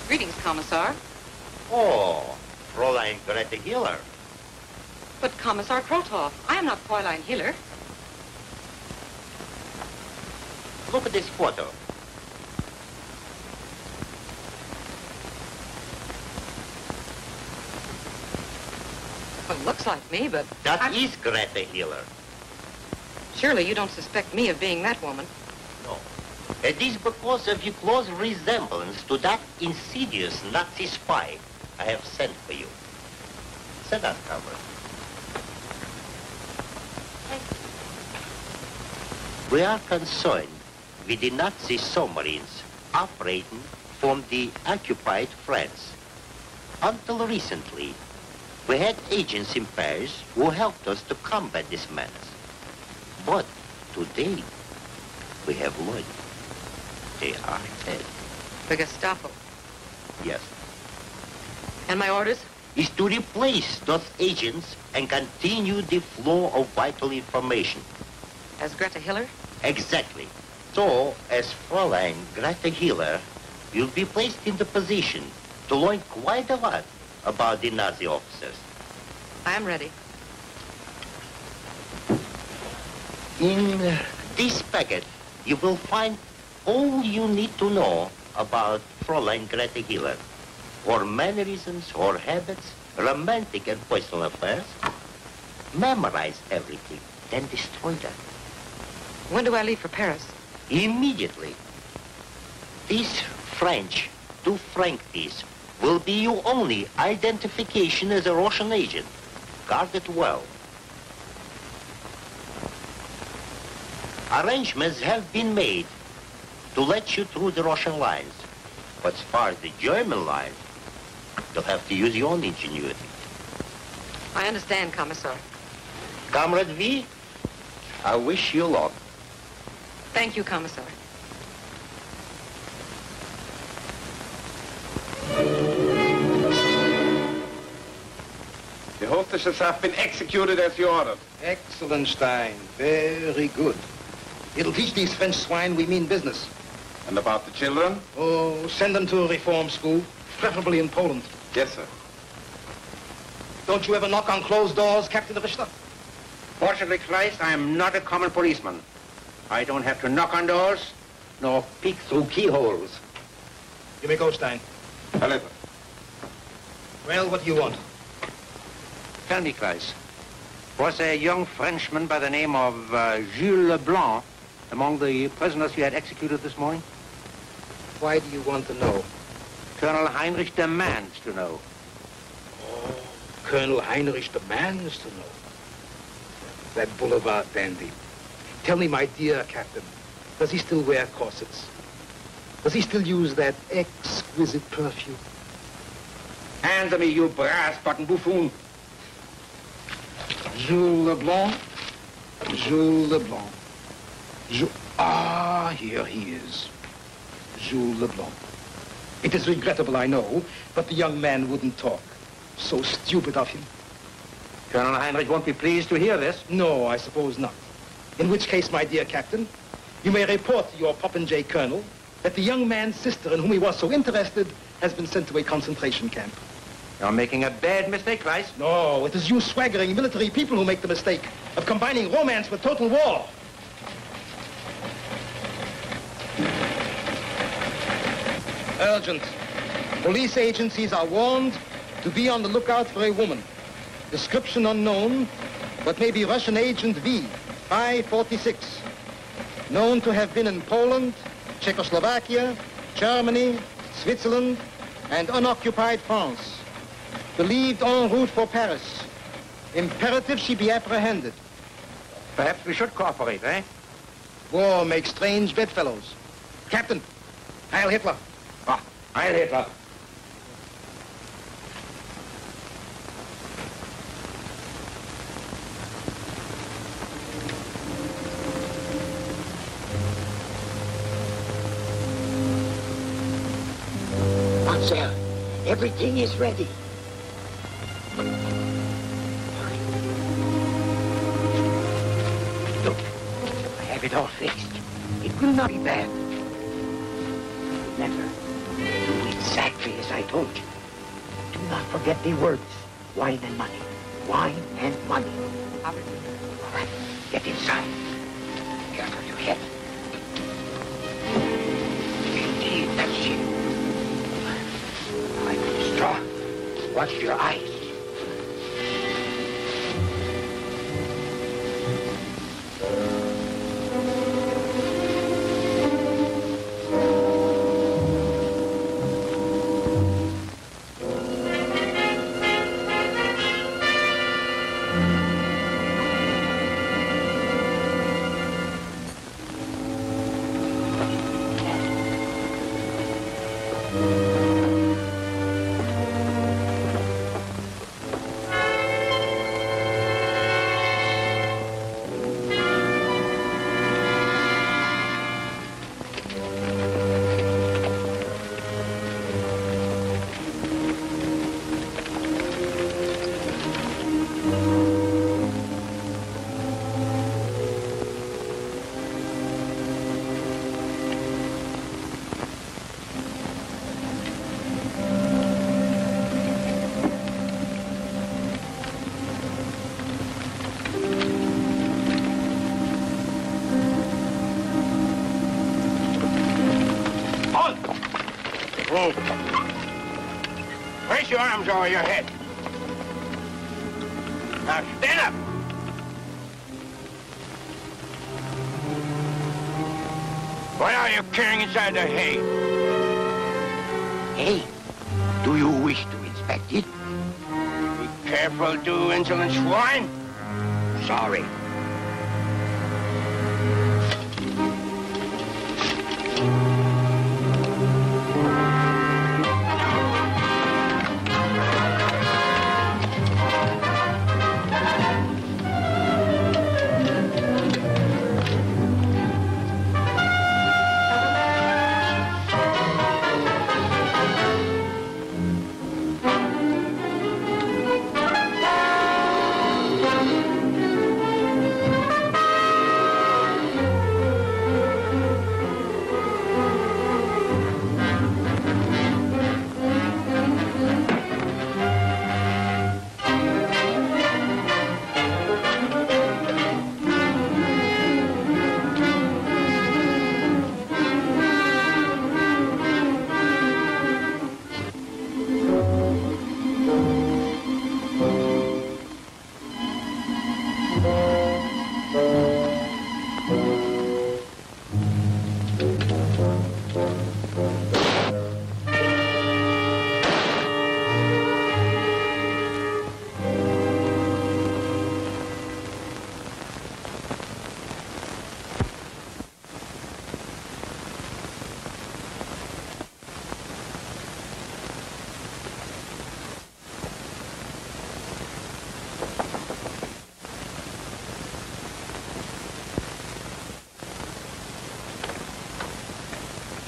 Greetings, Commissar. Oh, Fräulein Greta Hiller. But, Commissar Krotov, I am not Fräulein Hiller. Look at this photo. Well, it looks like me, but... That is Greta Hiller. Surely you don't suspect me of being that woman. No. It is because of your close resemblance to that insidious Nazi spy I have sent for you. Sit down, comrade. We are concerned with the Nazi submarines operating from the occupied France. Until recently, we had agents in Paris who helped us to combat this menace. But today, we have learned they are dead. The Gestapo. Yes. And my orders? Is to replace those agents and continue the flow of vital information. As Greta Hiller? Exactly. So, as Fräulein Greta Hiller, you'll be placed in the position to learn quite a lot about the Nazi officers. I am ready. In this packet, you will find all you need to know about Fräulein Greta Hiller. Her mannerisms, her habits, romantic and personal affairs. Memorize everything, then destroy them. When do I leave for Paris? Immediately. This French 2 franc piece will be your only identification as a Russian agent. Guard it well. Arrangements have been made to let you through the Russian lines. But as far as the German line, you'll have to use your own ingenuity. I understand, Commissar. Comrade V, I wish you luck. Thank you, Commissar. The hostesses have been executed as you ordered. Excellent, Stein. Very good. It'll teach these French swine we mean business. And about the children? Oh, send them to a reform school, preferably in Poland. Yes, sir. Don't you ever knock on closed doors, Captain Richter? Fortunately, Kleist, I am not a common policeman. I don't have to knock on doors, nor peek through keyholes. You may go, Stein. A letter. Well, what do you want? Tell me, Kleist, was a young Frenchman by the name of Jules Leblanc among the prisoners you had executed this morning? Why do you want to know? Colonel Heinrich demands to know. Oh, Colonel Heinrich demands to know. That boulevard dandy. Tell me, my dear Captain, does he still wear corsets? Does he still use that exquisite perfume? Answer me, you brass-button buffoon. Jules Leblanc? Jules Leblanc. Ah, here he is. Jules Leblanc. It is regrettable, I know, but the young man wouldn't talk. So stupid of him. Colonel Heinrich won't be pleased to hear this. No, I suppose not. In which case, my dear Captain, you may report to your Popinjay Colonel that the young man's sister in whom he was so interested has been sent to a concentration camp. You're making a bad mistake, Kleist. No, it is you swaggering military people who make the mistake of combining romance with total war. Urgent. Police agencies are warned to be on the lookout for a woman. Description unknown, but maybe Russian agent V, 546. Known to have been in Poland, Czechoslovakia, Germany, Switzerland, and unoccupied France. Believed en route for Paris. Imperative she be apprehended. Perhaps we should cooperate, eh? War makes strange bedfellows. Captain, Heil Hitler. Ah, Heil Hitler. Sir, everything is ready. Look, I have it all fixed. It will not be bad. Remember, do exactly as told you. Do not forget the words. Wine and money. Wine and money. All right, get inside. Careful your head. Indeed, that's it. All right, straw. Watch your eyes. Raise your arms over your head. Now stand up. What are you carrying inside the hay? Hey, do you wish to inspect it? Be careful, you insolent swine. Sorry.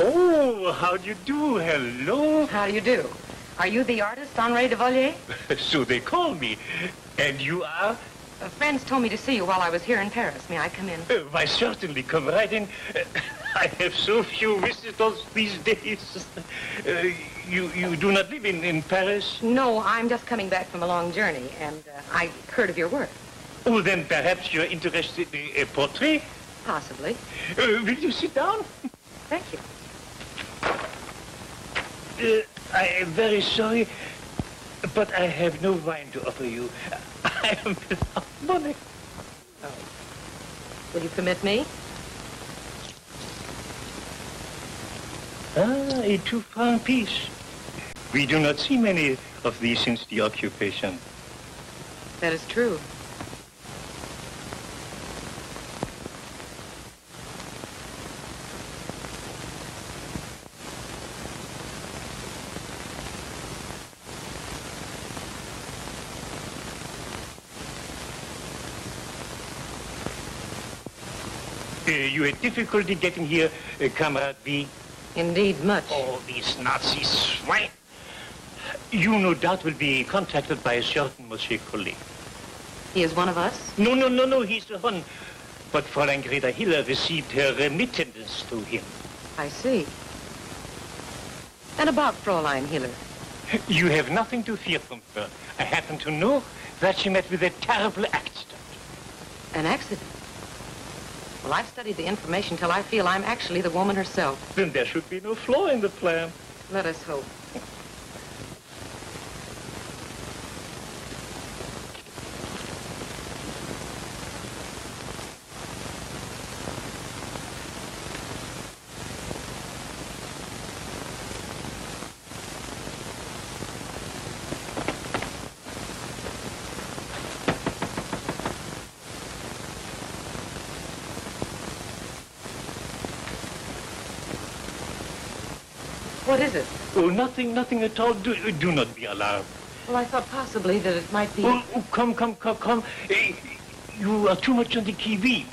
Oh, how do you do? Hello. How do you do? Are you the artist, Henri de Vollier? So they call me. And you are? Friends told me to see you while I was here in Paris. May I come in? Why, certainly. Come right in. I have so few visitors these days. You do not live in Paris? No, I'm just coming back from a long journey, and I heard of your work. Oh, then perhaps you're interested in a portrait? Possibly. Will you sit down? Thank you. I am very sorry, but I have no wine to offer you. I am without money. Oh. Will you permit me? Ah, a 2-franc piece. We do not see many of these since the occupation. That is true. You had difficulty getting here, Comrade B? Indeed, much. Oh, these Nazi swine. You no doubt will be contacted by a certain Monsieur Collet. He is one of us? No, he's the one. But Fräulein Greta Hiller received her remittance to him. I see. And about Fräulein Hiller? You have nothing to fear from her. I happen to know that she met with a terrible accident. An accident? Well, I've studied the information till I feel I'm actually the woman herself. Then there should be no flaw in the plan. Let us hope. What is it? Oh, nothing at all. Do not be alarmed. Well, I thought possibly that it might be... Oh, come. You are too much on the qui-vive.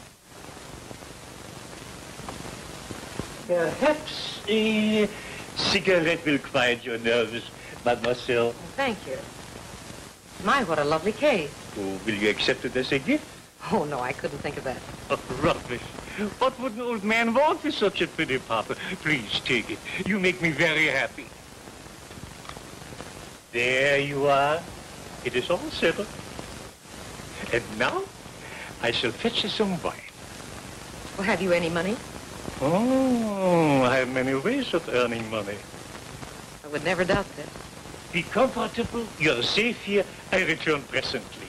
Perhaps a cigarette will quiet your nerves, mademoiselle. Thank you. My, what a lovely case. Oh, will you accept it as a gift? Oh, no, I couldn't think of that. Oh, rubbish. What would an old man want with such a pretty papa? Please take it. You make me very happy. There you are. It is all settled. And now, I shall fetch you some wine. Well, have you any money? Oh, I have many ways of earning money. I would never doubt that. Be comfortable. You're safe here. I return presently.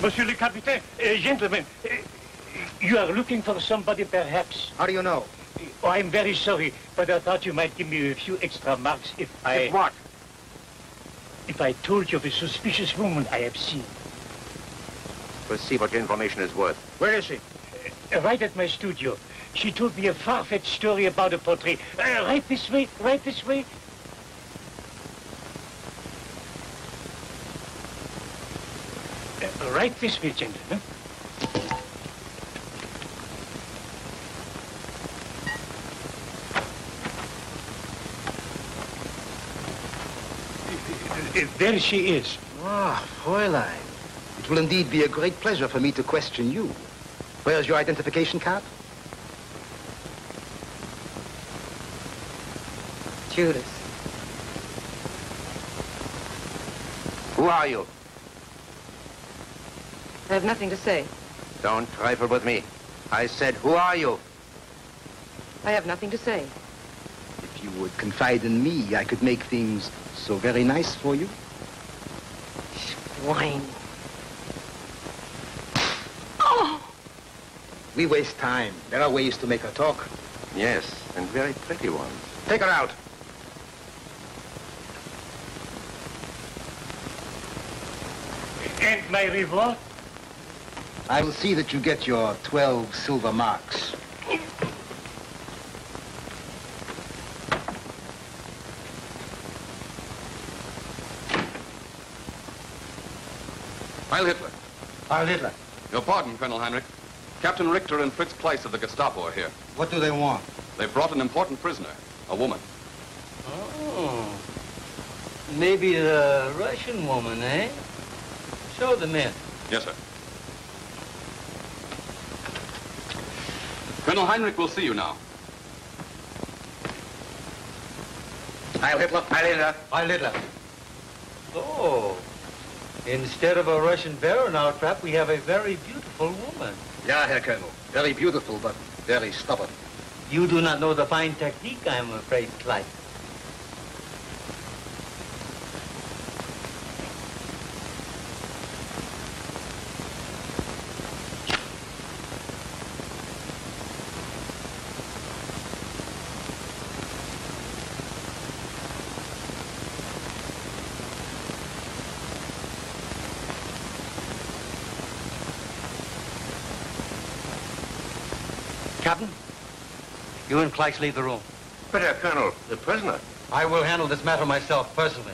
Monsieur le Capitaine, gentlemen, you are looking for somebody perhaps. How do you know? Oh, I'm very sorry, but I thought you might give me a few extra marks if I... If what? If I told you of a suspicious woman I have seen. We'll see what your information is worth. Where is she? Right at my studio. She told me a far-fetched story about a portrait. Right this way, right this way. Right this way, gentlemen. There she is. Ah, Fräulein. It will indeed be a great pleasure for me to question you. Where's your identification card? Judas. Who are you? I have nothing to say. Don't trifle with me. I said, who are you? I have nothing to say. If you would confide in me, I could make things so very nice for you. Wine. Oh! We waste time. There are ways to make her talk. Yes, and very pretty ones. Take her out. And my reward? I will see that you get your 12 silver marks. Heil Hitler. Heil Hitler. Your pardon, Colonel Heinrich. Captain Richter and Fritz Kleiss of the Gestapo are here. What do they want? They've brought an important prisoner, a woman. Oh, maybe the Russian woman, eh? Show them in. Yes, sir. Colonel Heinrich will see you now. Heil Hitler. Heil Hitler. Heil Hitler. Oh, instead of a Russian bear in our trap, we have a very beautiful woman. Ja, Herr Colonel. Very beautiful, but very stubborn. You do not know the fine technique, I'm afraid, Clyde. Captain, you and Kleiss leave the room. But, Colonel, the prisoner. I will handle this matter myself, personally.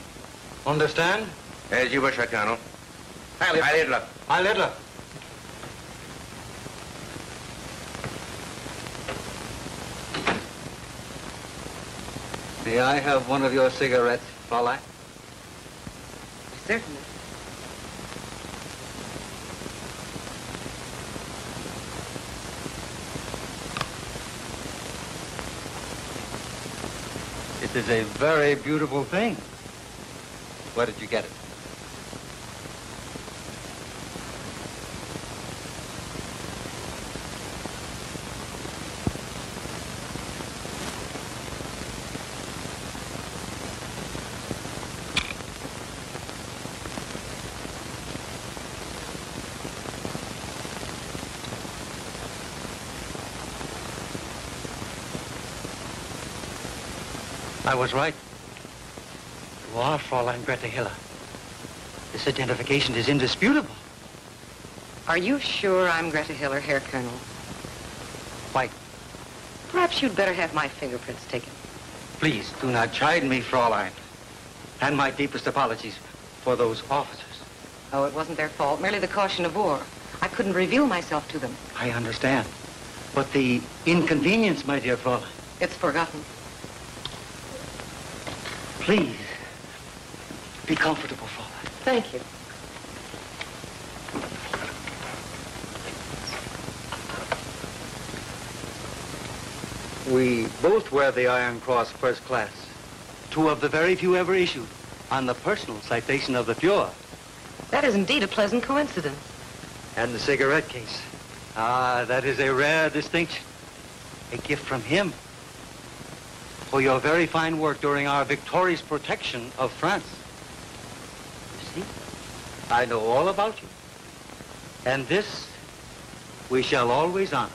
Understand? As you wish, Colonel. Heil Hitler. Heil Hitler. May I have one of your cigarettes, Fräulein? Certainly. It is a very beautiful thing. Where did you get it? I was right. You are Fräulein Greta Hiller. This identification is indisputable. Are you sure I'm Greta Hiller, Herr Colonel? Quite. Perhaps you'd better have my fingerprints taken. Please do not chide me, Fräulein. And my deepest apologies for those officers. Oh, it wasn't their fault, merely the caution of war. I couldn't reveal myself to them. I understand. But the inconvenience, my dear Fräulein. It's forgotten. Please, be comfortable, Fräulein. Thank you. We both wear the Iron Cross First Class. Two of the very few ever issued on the personal citation of the Fuhrer. That is indeed a pleasant coincidence. And the cigarette case. Ah, that is a rare distinction. A gift from him. For your very fine work during our victorious protection of France. You see, I know all about you. And this we shall always honor.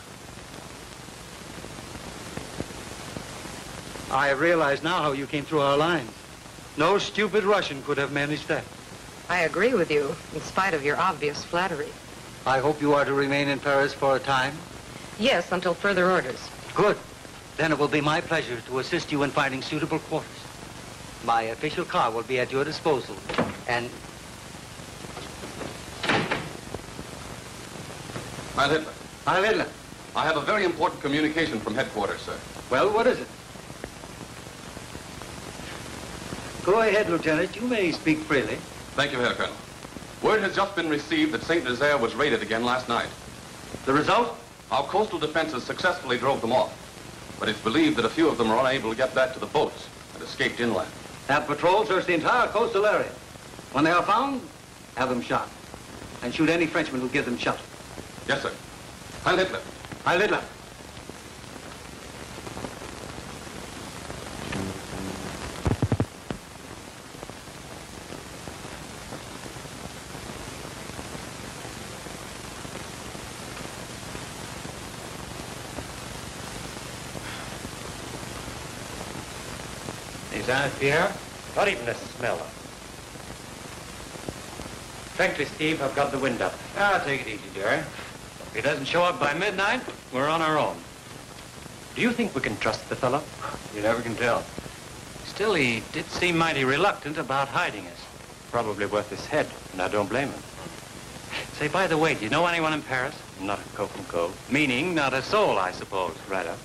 I realize now how you came through our lines. No stupid Russian could have managed that. I agree with you, in spite of your obvious flattery. I hope you are to remain in Paris for a time. Yes, until further orders. Good. Then it will be my pleasure to assist you in finding suitable quarters. My official car will be at your disposal, and... Heil Hitler. Heil Hitler. I have a very important communication from headquarters, sir. Well, what is it? Go ahead, Lieutenant. You may speak freely. Thank you, Herr Colonel. Word has just been received that St. Nazaire was raided again last night. The result? Our coastal defenses successfully drove them off. But it's believed that a few of them are unable to get back to the boats and escaped inland. Have patrols search the entire coastal area. When they are found, have them shot. And shoot any Frenchman who gives them shelter. Yes, sir. Heil Hitler. Heil Hitler. Pierre, not even a smeller. Frankly, Steve, I've got the wind up. Ah, take it easy, Jerry. If he doesn't show up by midnight, we're on our own. Do you think we can trust the fellow? You never can tell. Still, he did seem mighty reluctant about hiding us. Probably worth his head, and I don't blame him. Say, by the way, do you know anyone in Paris? Not a coke and coal. Meaning, not a soul, I suppose. Right up.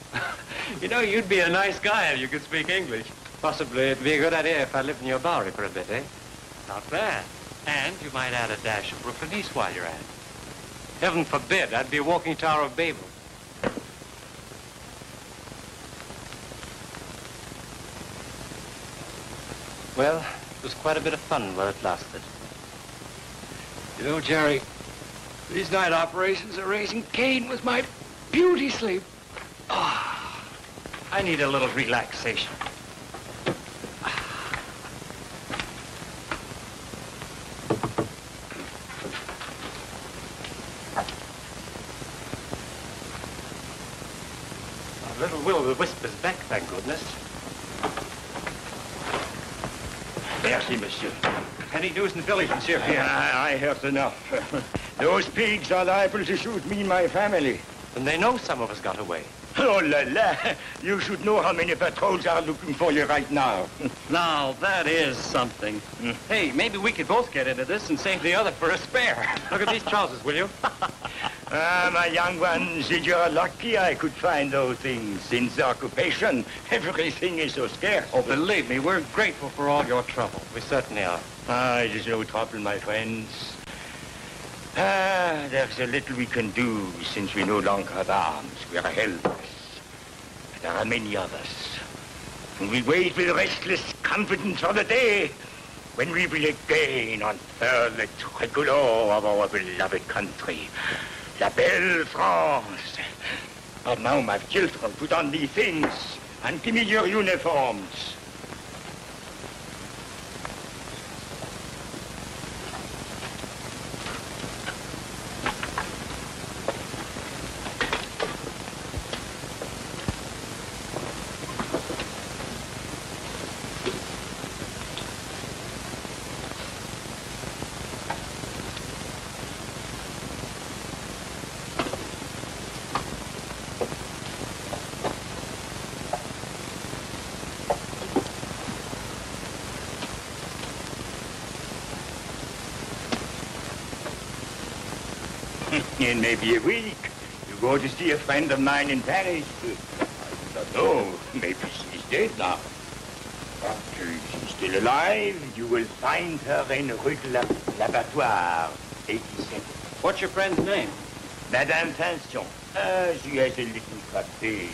You know, you'd be a nice guy if you could speak English. Possibly it'd be a good idea if I lived in your Bowery for a bit, eh? Not bad. And you might add a dash of Brooklynese while you're at it. Heaven forbid, I'd be a walking Tower of Babel. Well, it was quite a bit of fun while it lasted. You know, Jerry, these night operations are raising Cain with my beauty sleep. Oh, I need a little relaxation. Little will-o-the-wisp is back, thank goodness. Merci, monsieur. Any news in the village, Monsieur Pierre? I heard enough. Those pigs are liable to shoot me and my family. And they know some of us got away. Oh, la, la. You should know how many patrols are looking for you right now. Now, that is something. Hey, maybe we could both get into this and save the other for a spare. Look at these trousers, will you? Ah, my young one, said you're lucky I could find those things. Since the occupation, everything is so scarce. Oh, believe me, we're grateful for all your trouble. We certainly are. Ah, it is no trouble, my friends. Ah, there's a little we can do since we no longer have arms. We are helpless. There are many others. And we wait with restless confidence for the day when we will again unfurl the tricolor of our beloved country. La belle France. But now, my children, put on these things and give me your uniforms. In maybe a week, you go to see a friend of mine in Paris. I do not know. Maybe she's dead now. But if she's still alive, you will find her in Rue de l'Abattoir, 87. What's your friend's name? Madame Pinson. She has a little café.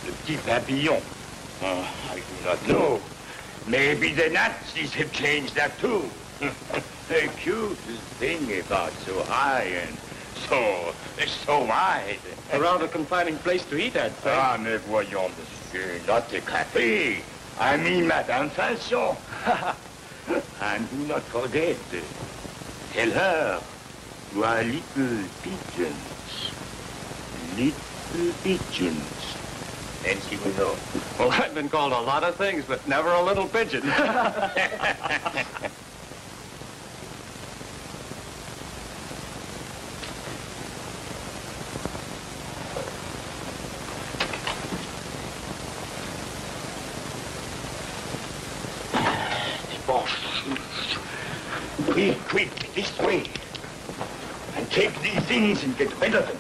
Le Petit Papillon. I do not know. Maybe the Nazis have changed that too. The cutest thing about so high and so wide. A rather confining place to eat at, sir. Ah, mais voyons, monsieur, not the café. I mean Madame Pinson. And do not forget, tell her you are little pigeons. Little pigeons. Then she will know. Well, I've been called a lot of things, but never a little pigeon. Quick, this way. And take these things and get rid of them.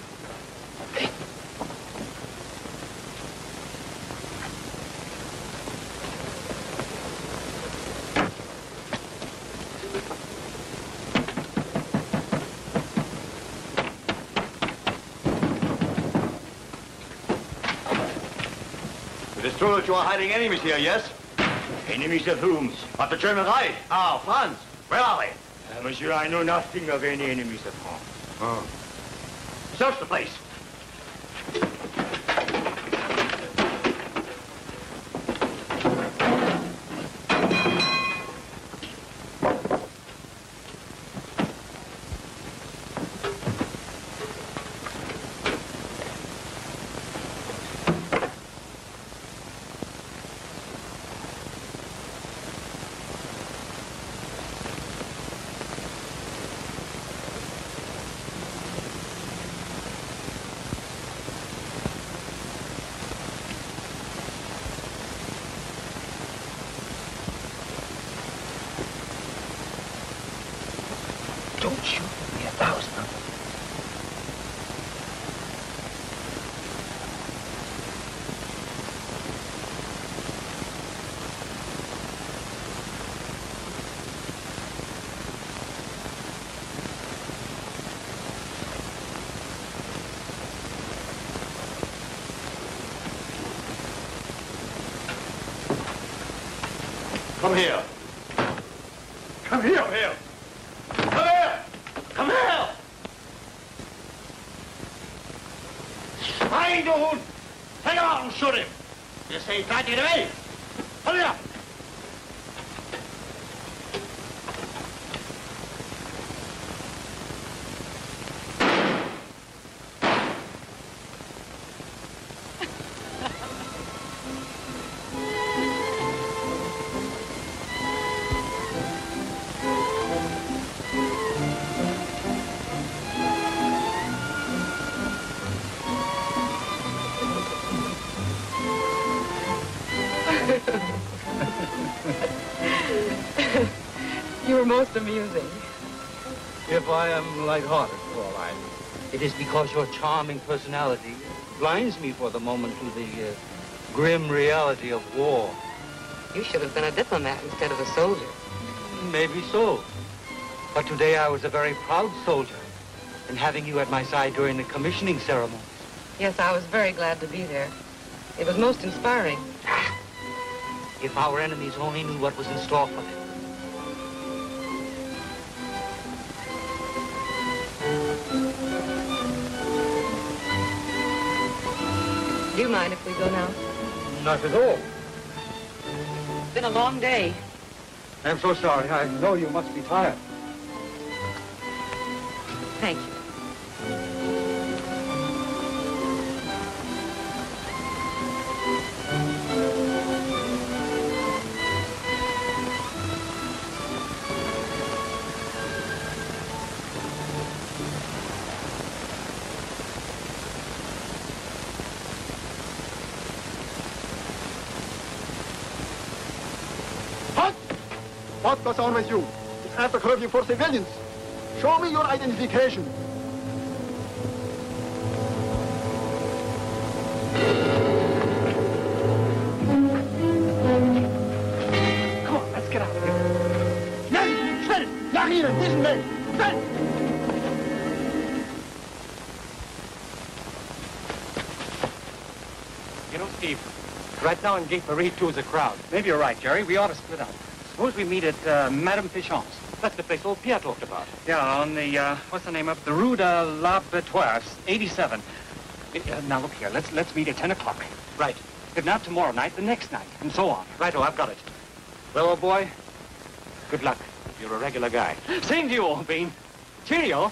It is true that you are hiding enemies here, yes? Enemies of whom? Of the German Reich. Ah, France. Where are they? Monsieur, I know nothing of any enemies of France. Oh. Search the place. Don't shoot me 1,000 of them. Come here. Come here. Come here. Come here. Come here. Find the hood. Take him out and shoot him. You say try to get away. Hurry up. You were most amusing. If I am light-hearted, Fraulein, It is because your charming personality blinds me for the moment to the grim reality of war. You should have been a diplomat instead of a soldier. Maybe so. But today I was a very proud soldier in having you at my side during the commissioning ceremony. Yes, I was very glad to be there. It was most inspiring. If our enemies only knew what was in store for them. Do you mind if we go now? Not at all. It's been a long day. I'm so sorry. I know you must be tired. Thank you. What goes on with you? It's after curfew for civilians. Show me your identification. Come on, let's get out of here. Schnell, schnell, nach Ihnen, diesen Weg, schnell! You know, Steve, right now in Gate Marie 2 is a crowd. Maybe you're right, Jerry. We ought to split up. Suppose we meet at Madame Pichon's. That's the place old Pierre talked about. Yeah, on the, what's the name of it? The Rue de l'Abattoir, 87. Now, look here. Let's meet at 10 o'clock. Right. If not tomorrow night, the next night, and so on. Righto, I've got it. Well, old boy, good luck. You're a regular guy. Same to you, old bean. Cheerio.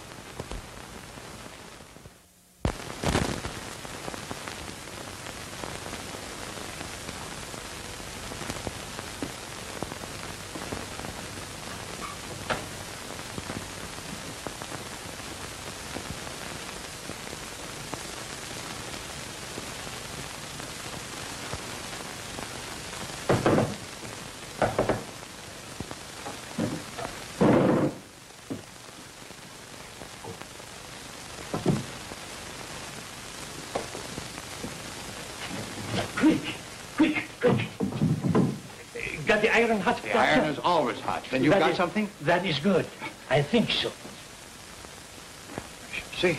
Got the iron hot? The iron is always hot. Then you've got something? That is good. I think so. See.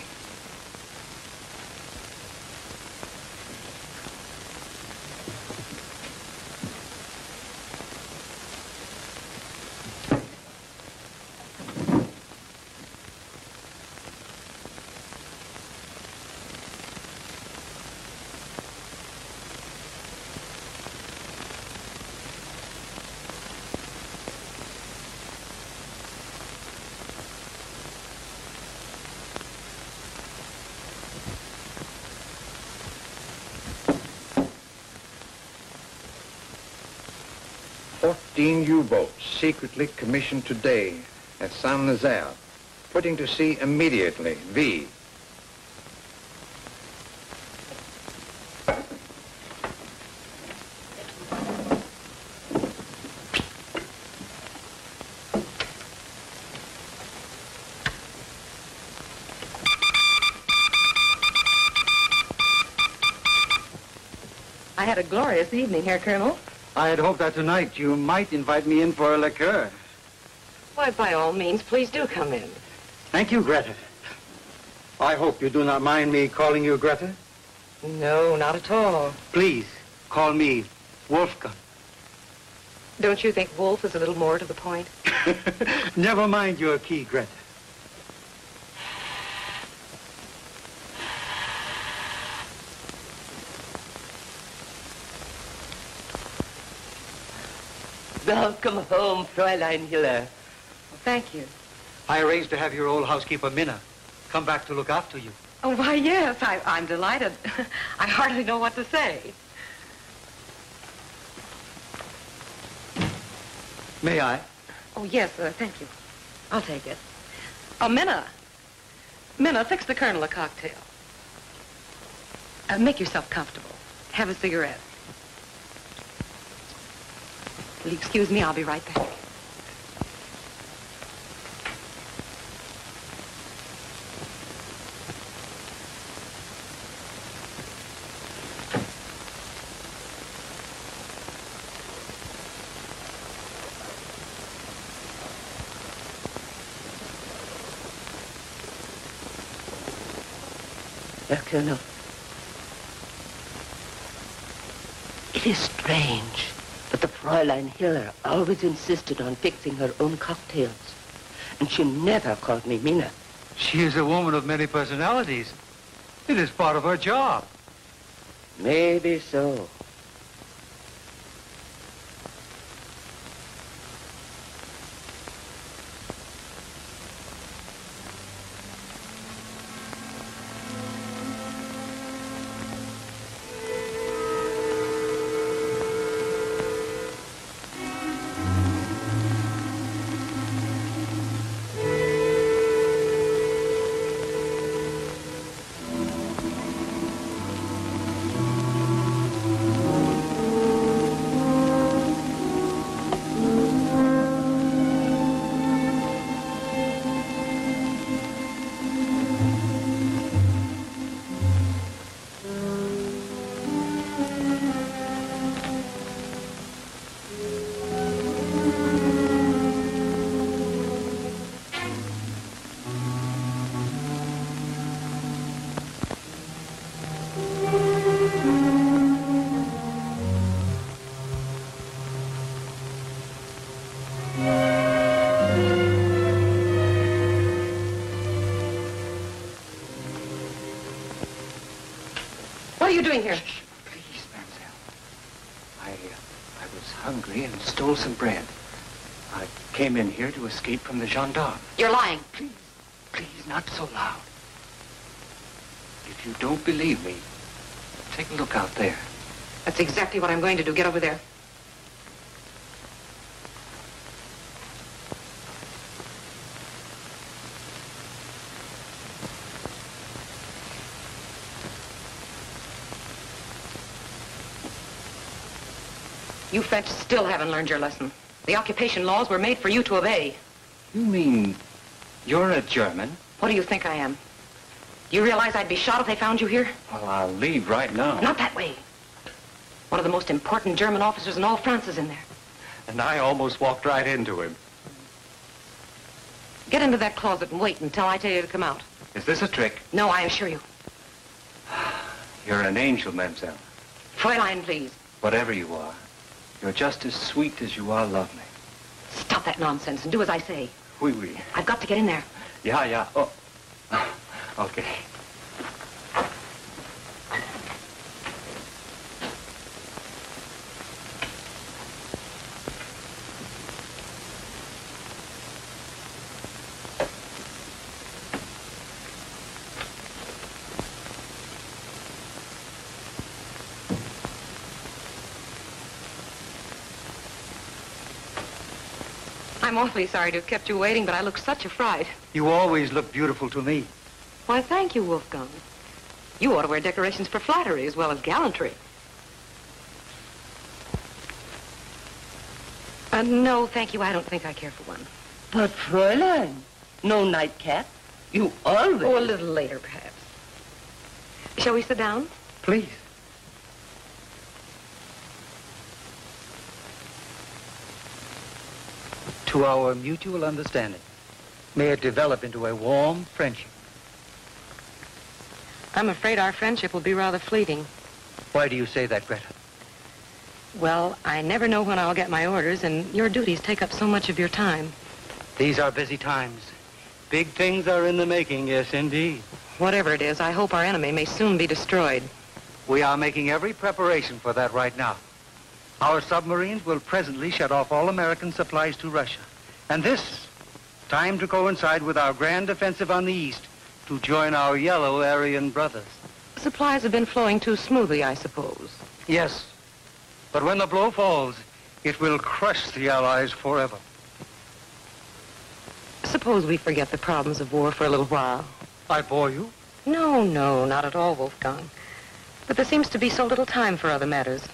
U-boats secretly commissioned today at Saint-Nazaire, putting to sea immediately. V. I had a glorious evening here, Colonel. I had hoped that tonight you might invite me in for a liqueur. Why, by all means, please do come in. Thank you, Greta. I hope you do not mind me calling you Greta. No, not at all. Please, call me Wolfgang. Don't you think Wolf is a little more to the point? Never mind your key, Greta. Welcome home, Fräulein Hiller. Well, thank you. I arranged to have your old housekeeper, Minna, come back to look after you. Oh, why, yes, I'm delighted. I hardly know what to say. May I? Oh, yes, thank you. I'll take it. Oh, Minna. Minna, fix the Colonel a cocktail. Make yourself comfortable. Have a cigarette. Will you excuse me? I'll be right back. Herr Colonel, it is strange, but the Fräulein Hiller always insisted on fixing her own cocktails. And she never called me Mina. She is a woman of many personalities. It is part of her job. Maybe so. What are you doing here? Shh, please, mademoiselle. I was hungry and stole some bread. I came in here to escape from the gendarme. You're lying. Please, not so loud. If you don't believe me, take a look out there. That's exactly what I'm going to do. Get over there. You French still haven't learned your lesson. The occupation laws were made for you to obey. You mean you're a German? What do you think I am? Do you realize I'd be shot if they found you here? Well, I'll leave right now. Not that way. One of the most important German officers in all France is in there. And I almost walked right into him. Get into that closet and wait until I tell you to come out. Is this a trick? No, I assure you. You're an angel, mademoiselle. Fräulein, please. Whatever you are, you're just as sweet as you are lovely. Stop that nonsense and do as I say. Oui, oui. I've got to get in there. Yeah. Oh. Okay. I'm awfully sorry to have kept you waiting, but I look such a fright. You always look beautiful to me. Why, thank you, Wolfgang. You ought to wear decorations for flattery as well as gallantry. No, thank you. I don't think I care for one. But, Fräulein, no nightcap. You always... Oh, a little later, perhaps. Shall we sit down? Please. To our mutual understanding, may it develop into a warm friendship. I'm afraid our friendship will be rather fleeting. Why do you say that, Greta? Well, I never know when I'll get my orders, and your duties take up so much of your time. These are busy times. Big things are in the making, yes, indeed. Whatever it is, I hope our enemy may soon be destroyed. We are making every preparation for that right now. Our submarines will presently shut off all American supplies to Russia. And this, time to coincide with our grand offensive on the east to join our yellow Aryan brothers. Supplies have been flowing too smoothly, I suppose. Yes, but when the blow falls, it will crush the Allies forever. Suppose we forget the problems of war for a little while. I bore you? No, not at all, Wolfgang. But there seems to be so little time for other matters.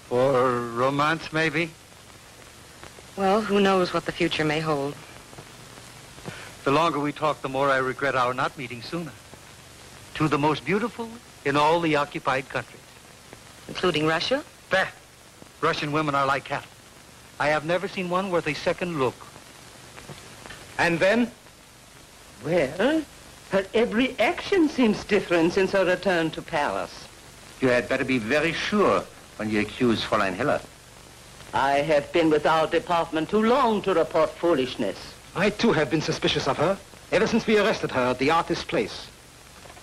For romance, maybe? Well, who knows what the future may hold. The longer we talk, the more I regret our not meeting sooner. To the most beautiful in all the occupied countries. Including Russia? Bah! Russian women are like cattle. I have never seen one worth a second look. And then? Well, Her every action seems different since her return to Paris. You had better be very sure when you accuse Fräulein Hiller. I have been with our department too long to report foolishness. I, too, have been suspicious of her ever since we arrested her at the artist's place.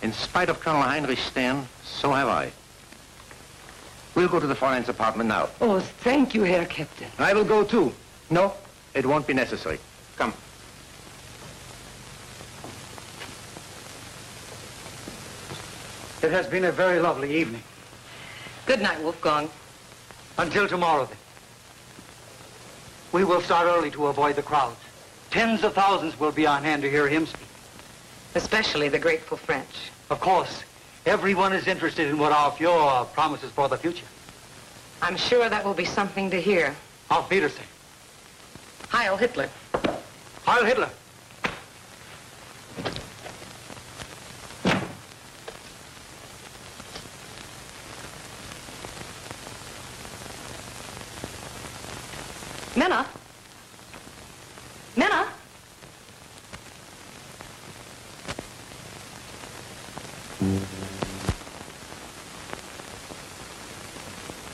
In spite of Colonel Heinrich Stern, so have I. We'll go to the Fräulein's apartment now. Oh, thank you, Herr Captain. I will go, too. No, it won't be necessary. Come. It has been a very lovely evening. Good night, Wolfgang. Until tomorrow, then. We will start early to avoid the crowds. Tens of thousands will be on hand to hear him speak. Especially the grateful French. Of course, everyone is interested in what our Fuhrer promises for the future. I'm sure that will be something to hear. Auf Wiedersehen. Heil Hitler. Heil Hitler. Minna? Minna?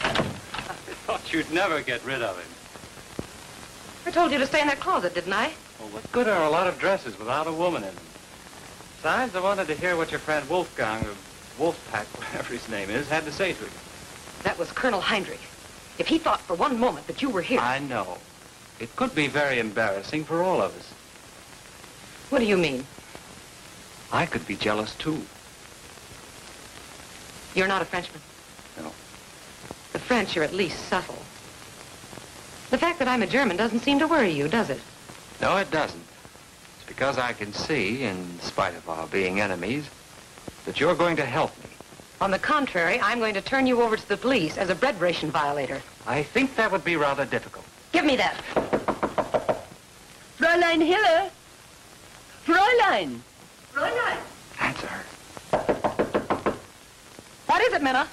I thought you'd never get rid of him. I told you to stay in that closet, didn't I? Well, what good are a lot of dresses without a woman in them? Besides, I wanted to hear what your friend Wolfgang, or Wolfpack, whatever his name is, had to say to you. That was Colonel Heinrich. If he thought for one moment that you were here... I know. It could be very embarrassing for all of us. What do you mean? I could be jealous, too. You're not a Frenchman? No. The French are at least subtle. The fact that I'm a German doesn't seem to worry you, does it? No, it doesn't. It's because I can see, in spite of our being enemies, that you're going to help me. On the contrary, I'm going to turn you over to the police as a bread ration violator. I think that would be rather difficult. Give me that. Fräulein Hiller! Fräulein! Fräulein! Answer her. What is it, Minna?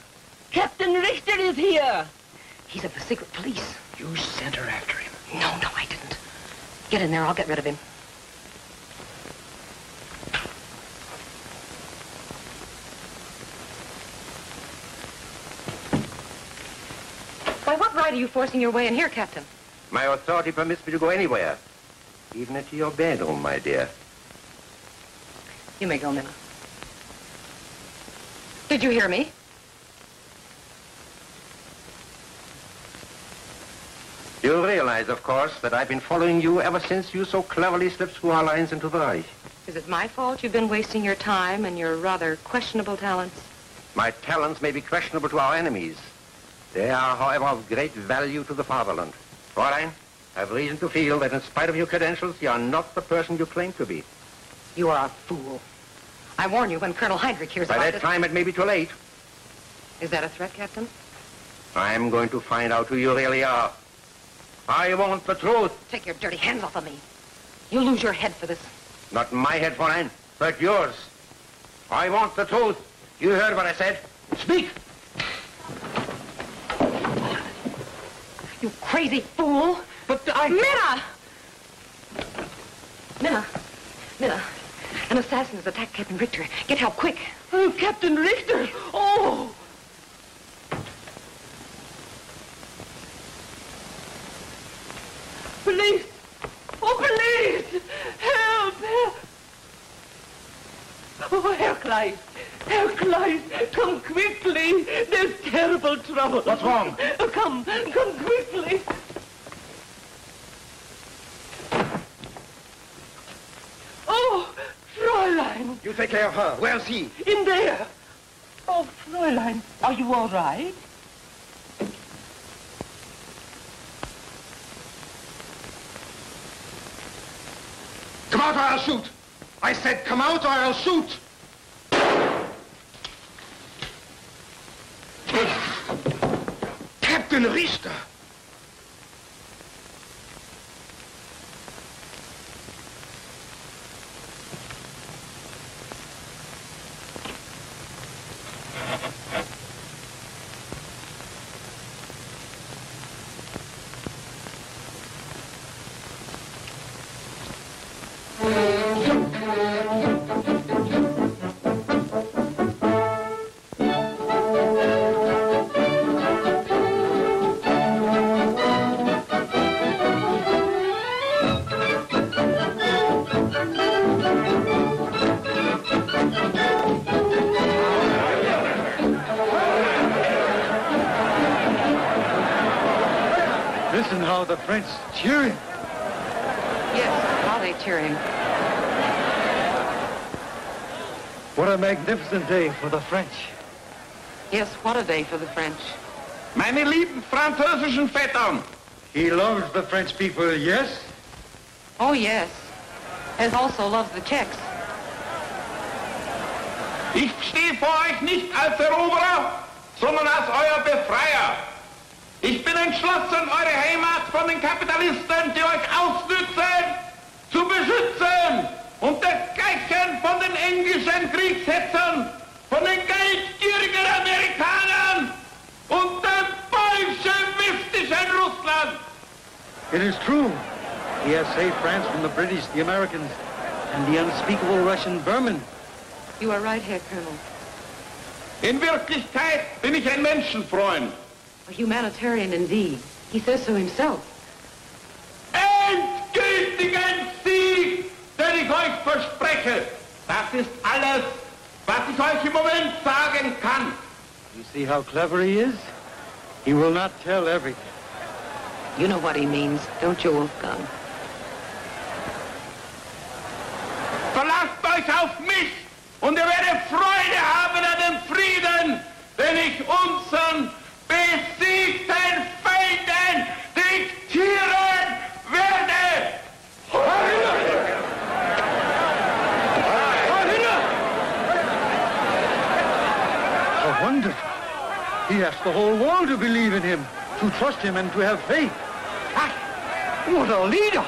Captain Richter is here. He's of the secret police. You sent her after him. No, I didn't. Get in there. I'll get rid of him. By what right are you forcing your way in here, Captain? My authority permits me to go anywhere. Even into your bedroom, my dear. You may go, Minna. Did you hear me? You realize, of course, that I've been following you ever since you so cleverly slipped through our lines into the Reich. Is it my fault you've been wasting your time and your rather questionable talents? My talents may be questionable to our enemies. They are, however, of great value to the fatherland. Fräulein, I have reason to feel that in spite of your credentials, you are not the person you claim to be. You are a fool. I warn you when Colonel Heinrich hears By about that this... time, it may be too late. Is that a threat, Captain? I'm going to find out who you really are. I want the truth. Take your dirty hands off of me. You'll lose your head for this. Not my head, Fräulein, but yours. I want the truth. You heard what I said. Speak. You crazy fool! But I... Minna! An assassin has attacked Captain Richter. Get help, quick! Oh, Captain Richter! Oh! Police! Oh, police! Help! Oh, Herr Kleist! Herr Kleist, come quickly! There's terrible trouble. What's wrong? Oh, come quickly! Oh, Fräulein! You take care of her. Where's he? In there! Oh, Fräulein, are you all right? Come out or I'll shoot. I said come out or I'll shoot. Captain Richter. Listen how the French cheering. Yes, how they cheering. What a magnificent day for the French. Yes, what a day for the French. Meine lieben französischen Vettern. He loves the French people, yes? Oh, yes. As also loves the Czechs. Ich stehe vor euch nicht als Eroberer, sondern als euer Befreier. Ich bin entschlossen, eure Heimat von den Kapitalisten, die euch ausnützen, zu beschützen und desgleichen von den englischen Kriegshetzern, von den geldgierigen Amerikanern und dem bolschewistischen Russland. It is true. He has saved France from the British, the Americans, and the unspeakable Russian vermin. You are right, Herr Colonel. In Wirklichkeit bin ich ein Menschenfreund. A humanitarian indeed. He says so himself. Endgültigen Sieg, den ich euch verspreche. Das ist alles, was ich euch im Moment sagen kann. You see how clever he is? He will not tell everything. You know what he means, don't you, Wolfgang? Verlasst euch auf mich und ihr werdet Freude haben an dem Frieden, den ich unseren besiegten Feinden diktieren werde. How wonderful. He asks the whole world to believe in him, to trust him and to have faith. Ah, what a leader!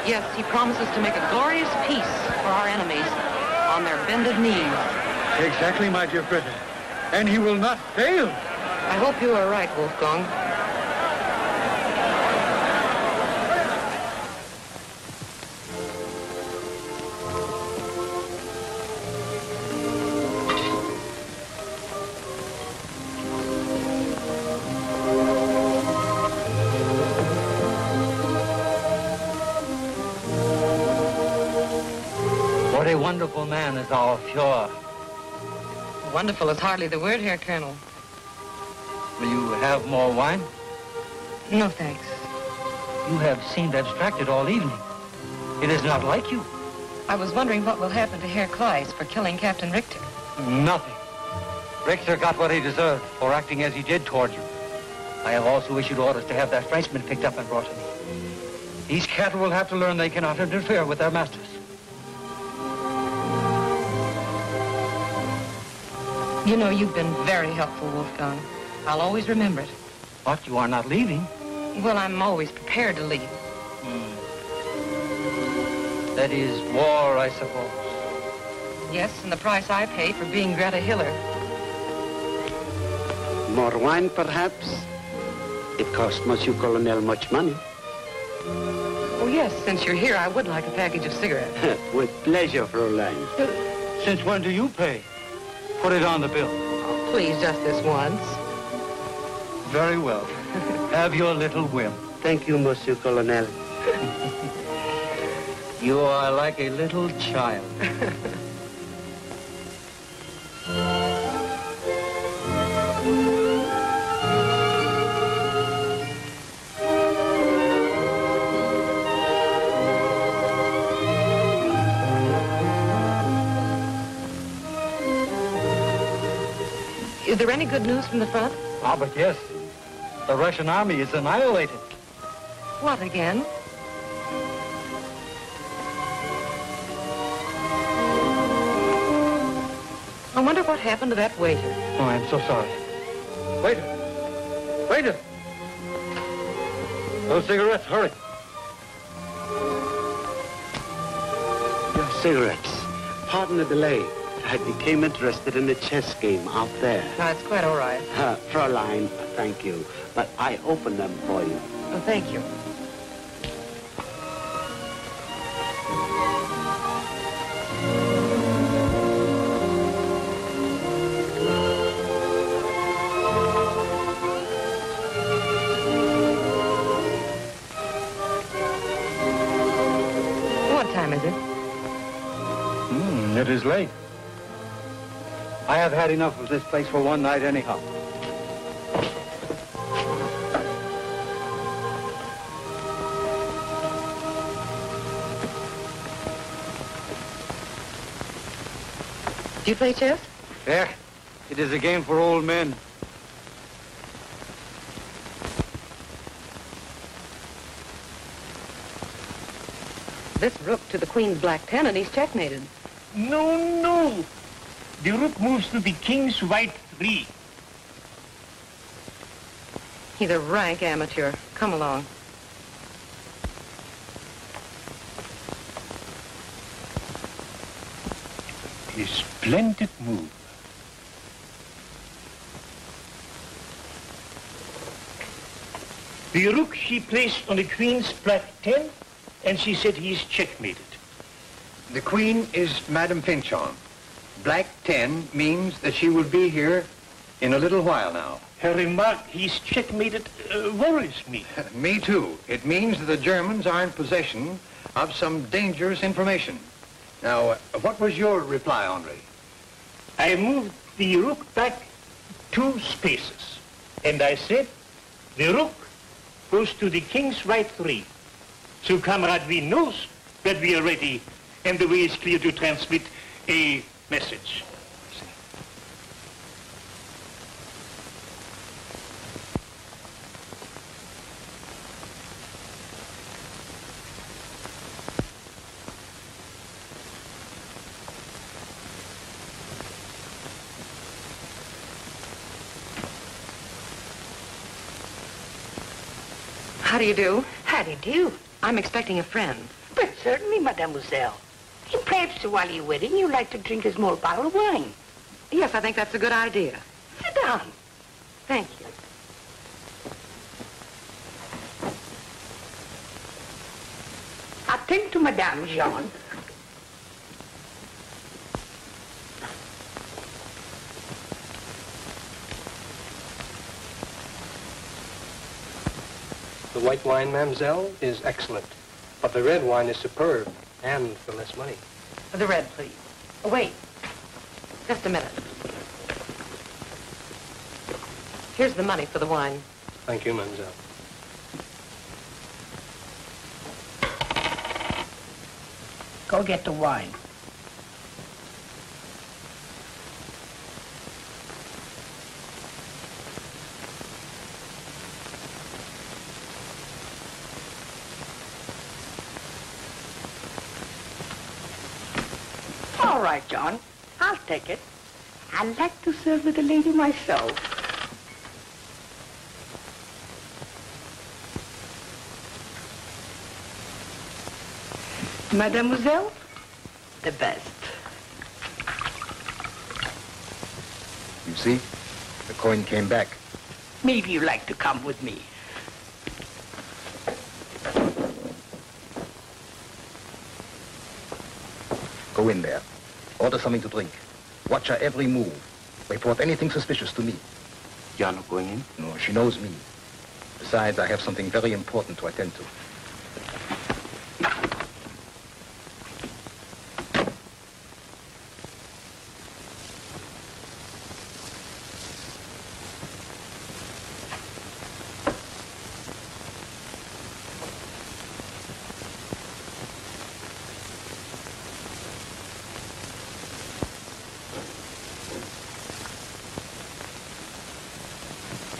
Yes, he promises to make a glorious peace for our enemies on their bended knees. Exactly, my dear Greta. And he will not fail. I hope you are right, Wolfgang. What a wonderful man is our Fuhrer. Wonderful is hardly the word, Herr Colonel. Will you have more wine? No, thanks. You have seemed abstracted all evening. It is not like you. I was wondering what will happen to Herr Kleiss for killing Captain Richter. Nothing. Richter got what he deserved for acting as he did toward you. I have also issued orders to have that Frenchman picked up and brought to me. These cattle will have to learn they cannot interfere with their masters. You know, you've been very helpful, Wolfgang. I'll always remember it. But you are not leaving. Well, I'm always prepared to leave. That is war, I suppose. Yes, and the price I pay for being Greta Hiller. More wine, perhaps? It costs Monsieur Colonel much money. Oh, yes, since you're here, I would like a package of cigarettes. With pleasure, Fräulein. Since when do you pay? Put it on the bill. Oh, please, just this once. Very well. Have your little whim. Thank you, Monsieur Colonel. You are like a little child. Is there any good news from the front? Ah, but yes. The Russian army is annihilated. What again? I wonder what happened to that waiter. Oh, I'm so sorry. Waiter! Waiter! Those cigarettes, hurry. Your cigarettes. Pardon the delay. I became interested in the chess game out there. No, it's quite all right. Fräulein, thank you. But I opened them for you. Oh, thank you. What time is it? It is late. I have had enough of this place for one night anyhow. Do you play chess? Yeah, it is a game for old men. This rook to the queen's black 10, and he's checkmated. No, no. The rook moves to the king's white 3. He's a rank amateur. Come along. A splendid move. The rook she placed on the queen's black 10, and she said he's checkmated. The queen is Madame Finchon. Black 10 means that she will be here in a little while now. Her remark, he's checkmated, worries me. Me too. It means that the Germans are in possession of some dangerous information. Now, what was your reply, Henri? I moved the rook back 2 spaces, and I said, the rook goes to the king's white 3. So Comrade V knows that we are ready, and the way is clear to transmit a message. How do you do? How do you do? I'm expecting a friend. But certainly, mademoiselle. And perhaps while you're waiting, you'd like to drink a small bottle of wine. Yes, I think that's a good idea. Sit down. Thank you. Attend to Madame Jean. The white wine, mademoiselle, is excellent. But the red wine is superb, and for less money. The red, please. Oh, wait. Just a minute. Here's the money for the wine. Thank you, mademoiselle. Go get the wine. All right, John. I'll take it. I'd like to serve with the lady myself. Mademoiselle, the best. You see, the coin came back. Maybe you'd like to come with me. Go in there. Order something to drink. Watch her every move. Report anything suspicious to me. You're not going in? No, she knows me. Besides, I have something very important to attend to.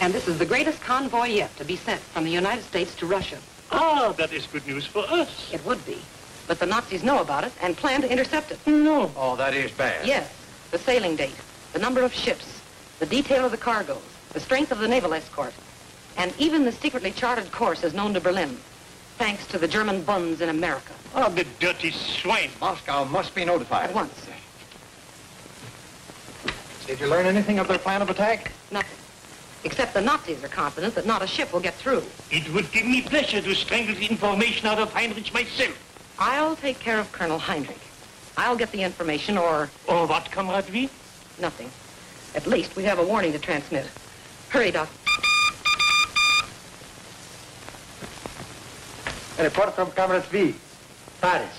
And this is the greatest convoy yet to be sent from the United States to Russia. Ah, that is good news for us. It would be. But the Nazis know about it and plan to intercept it. No. Oh, that is bad. Yes. The sailing date, the number of ships, the detail of the cargoes, the strength of the naval escort, and even the secretly charted course is known to Berlin, thanks to the German bunds in America. Ah, the dirty swine. Moscow must be notified. At once. Did you learn anything of their plan of attack? Nothing. Except the Nazis are confident that not a ship will get through. It would give me pleasure to strangle the information out of Heinrich myself. I'll take care of Colonel Heinrich. I'll get the information or... Or what, Comrade V? Nothing. At least we have a warning to transmit. Hurry, Doc. A report from Comrade V. Paris.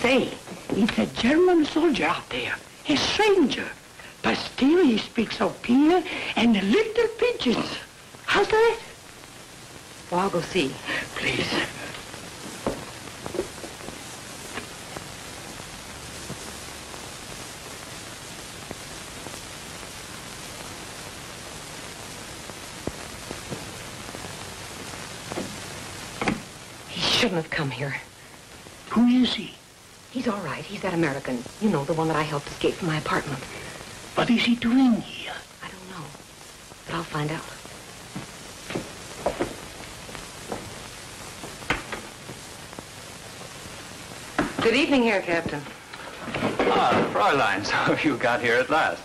say, it's a German soldier out there, a stranger. But still he speaks of Pierre and the little pigeons. How's that? Well, I'll go see. Please. He shouldn't have come here. Who is he? He's all right. He's that American. You know, the one that I helped escape from my apartment. What is he doing here? I don't know. But I'll find out. Good evening here, Captain. Ah, Fräulein, so you got here at last.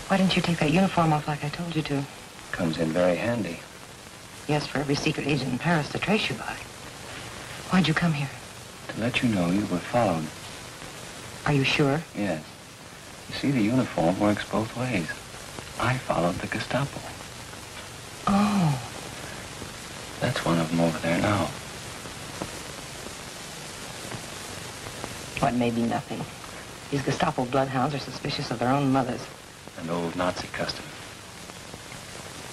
Why didn't you take that uniform off like I told you to? Comes in very handy. Yes, for every secret agent in Paris to trace you by. Why'd you come here? To let you know you were followed. Are you sure? Yes. You see, the uniform works both ways. I followed the Gestapo. Oh. That's one of them over there now. What may be nothing. These Gestapo bloodhounds are suspicious of their own mothers. An old Nazi custom.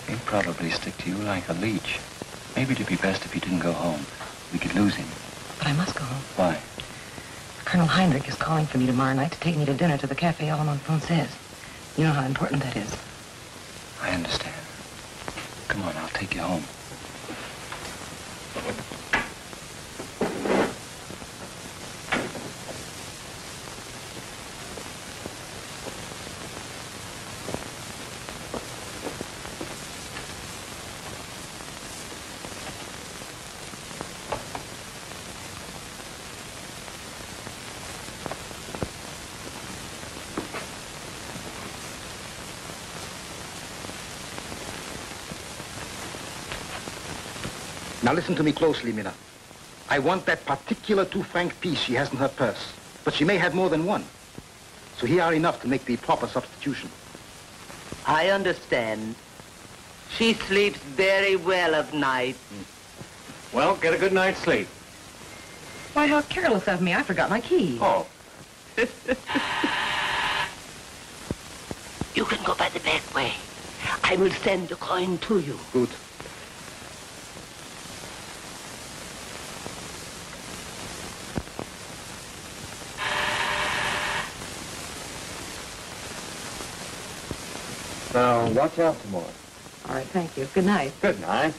He'd probably stick to you like a leech. Maybe it'd be best if he didn't go home. We could lose him. But I must go home. Why? Colonel Heinrich is calling for me tomorrow night to take me to dinner to the Café Allemand Française. You know how important that is. I understand. Come on, I'll take you home. Now listen to me closely, Mina. I want that particular 2-franc piece she has in her purse. But she may have more than one. So here are enough to make the proper substitution. I understand. She sleeps very well of night. Well, get a good night's sleep. Why, how careless of me. I forgot my key. Oh. You can go by the back way. I will send the coin to you. Good. Now, watch out tomorrow. All right, thank you. Good night. Good night.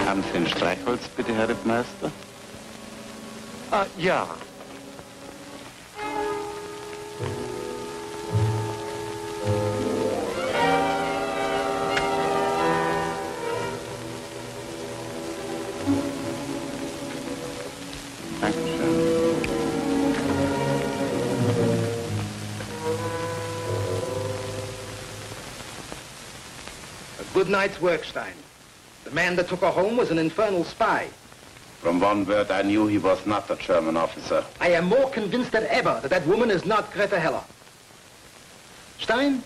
Haben Sie ein Streichholz, bitte, Herr Rittmeister? Ja. Good night's work, Stein. The man that took her home was an infernal spy. From one word, I knew he was not a German officer. I am more convinced than ever that that woman is not Greta Heller. Stein,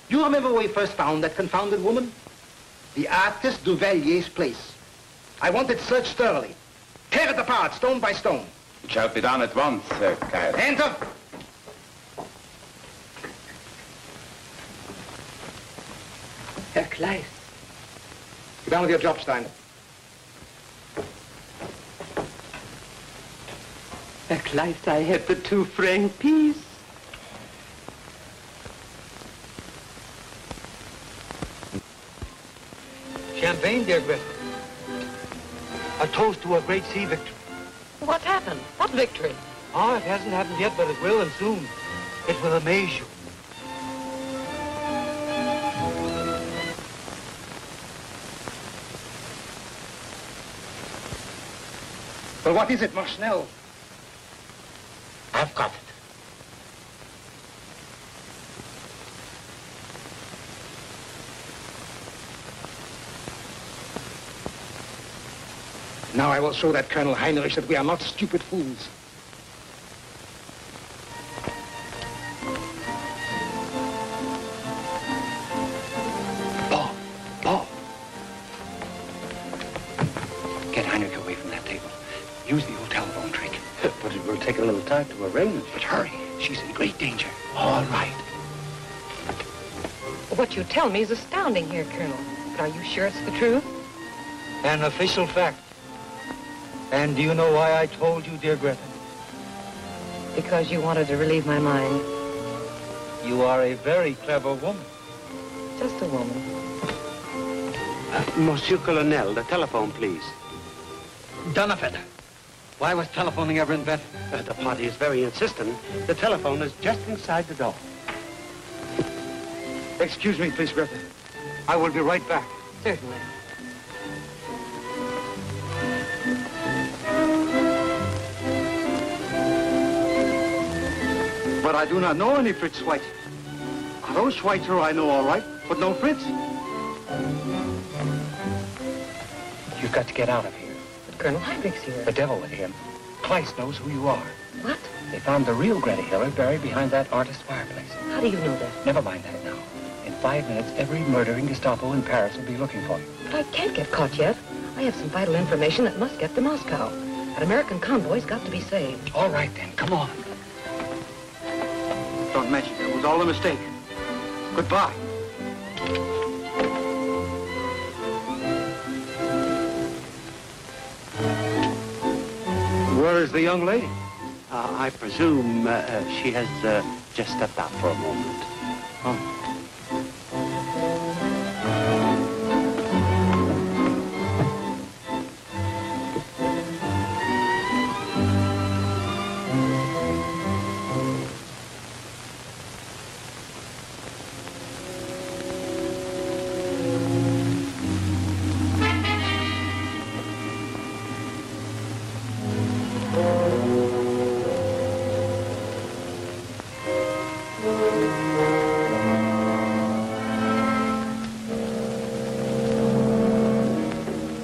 you remember where we first found that confounded woman? The artist Duvalier's place. I want it searched thoroughly. Tear it apart, stone by stone. It shall be done at once, Kyle. Enter. Herr Kleiss. Get on with your job, Stein. Herr Kleiss, I have the 2-franc piece. Champagne, dear Greta. A toast to a great sea victory. What's happened? What victory? Oh, it hasn't happened yet, but it will, and soon. It will amaze you. Well, what is it, Marchnel? I've got it. Now I will show that Colonel Heinrich that we are not stupid fools. Paul. Get Heinrich away from that table. Use the old telephone trick. But it will take a little time to arrange. But hurry. She's in great danger. All right. What you tell me is astounding here, Colonel. But are you sure it's the truth? An official fact. And do you know why I told you, dear Greta? Because you wanted to relieve my mind. You are a very clever woman. Just a woman. Monsieur Colonel, the telephone, please. Donovan. Why was telephoning ever invented? The party is very insistent. The telephone is just inside the door. Excuse me, please, Greta. I will be right back. Certainly. But I do not know any Fritz Schweitzer. Hello, Schweitzer, I know all right, but no Fritz. You've got to get out of here. But Colonel Heinrich's here. The devil with him. Kleiss knows who you are. What? They found the real Greta Hiller buried behind that artist's fireplace. How do you know that? Never mind that now. In 5 minutes, every murdering Gestapo in Paris will be looking for you. But I can't get caught yet. I have some vital information that must get to Moscow. That American convoy's got to be saved. All right, then. Come on. Don't mention it. It was all a mistake. Goodbye. Where is the young lady? I presume she has just stepped out for a moment. Oh.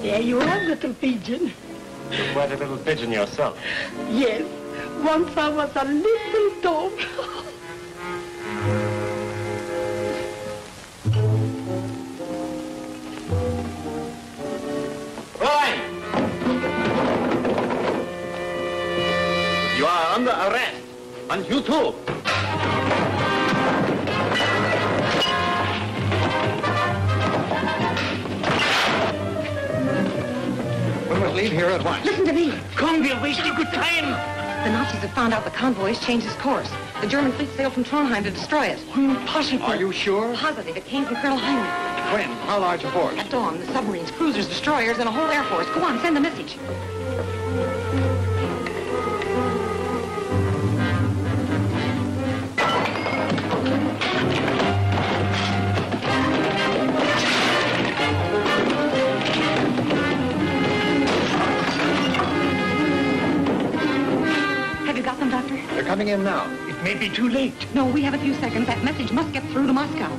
There you are, little pigeon. You're quite a little pigeon yourself. Yes, once I was a little dog. Roy! You are under arrest. And you too. We must leave here at once. Listen to me. Come, we're wasting good time. The Nazis have found out the convoy has changed its course. The German fleet sailed from Trondheim to destroy it. Impossible. Are you sure? Positive. It came from Colonel Heinrich. When? How large a force? At dawn, the submarines, cruisers, destroyers, and a whole air force. Go on, send the message. Have you got them, Doctor? They're coming in now. It may be too late. No, we have a few seconds. That message must get through to Moscow.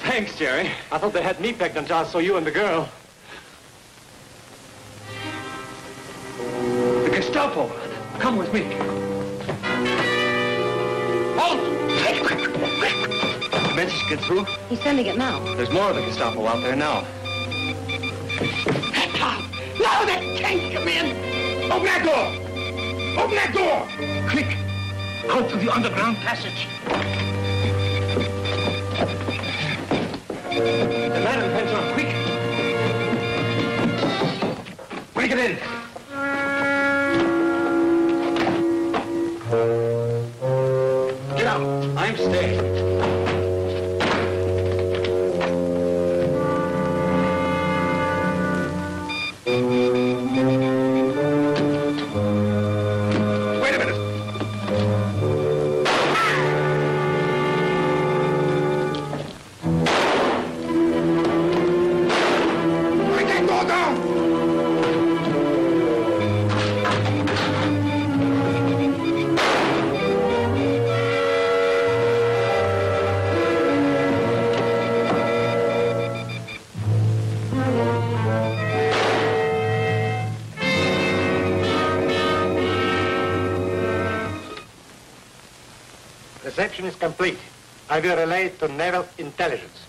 Thanks, Jerry. I thought they had me pegged until I saw you and the girl. The Gestapo. Come with me. Halt! The message get through? He's sending it now. There's more of the Gestapo out there now. Now that can't come in. Open that door. Open that door. Quick. Out to the underground passage. The man in the fence on, quick! Break it in. Get out. I'm staying. Wait a minute. Break that door down. Reception is complete. I will relay it to Naval Intelligence.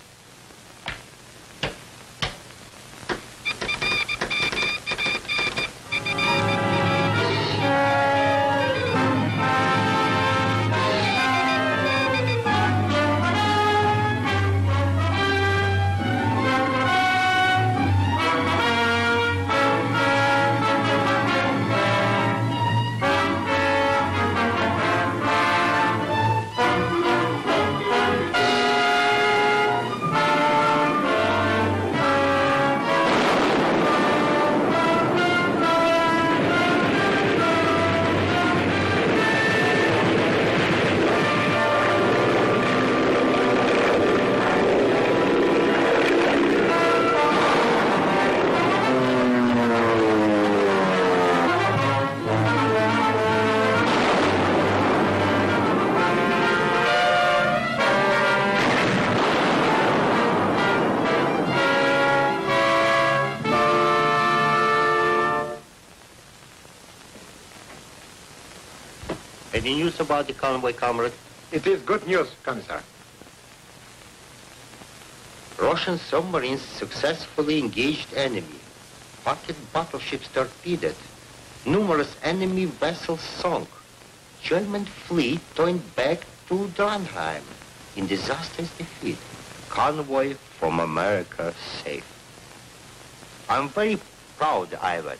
Any news about the convoy, comrade? It is good news, Commissar. Russian submarines successfully engaged enemy. Pocket battleships torpedoed. Numerous enemy vessels sunk. German fleet turned back to Dronheim in disastrous defeat. Convoy from America safe. I'm very proud, Ivan.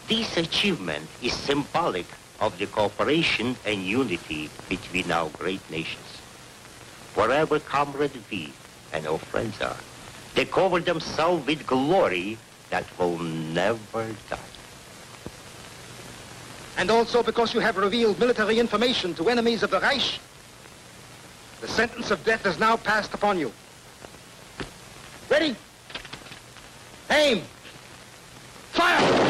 This achievement is symbolic of the cooperation and unity between our great nations. Wherever Comrade V and our friends are, they cover themselves with glory that will never die. And also because you have revealed military information to enemies of the Reich, the sentence of death is now passed upon you. Ready? Aim! Fire!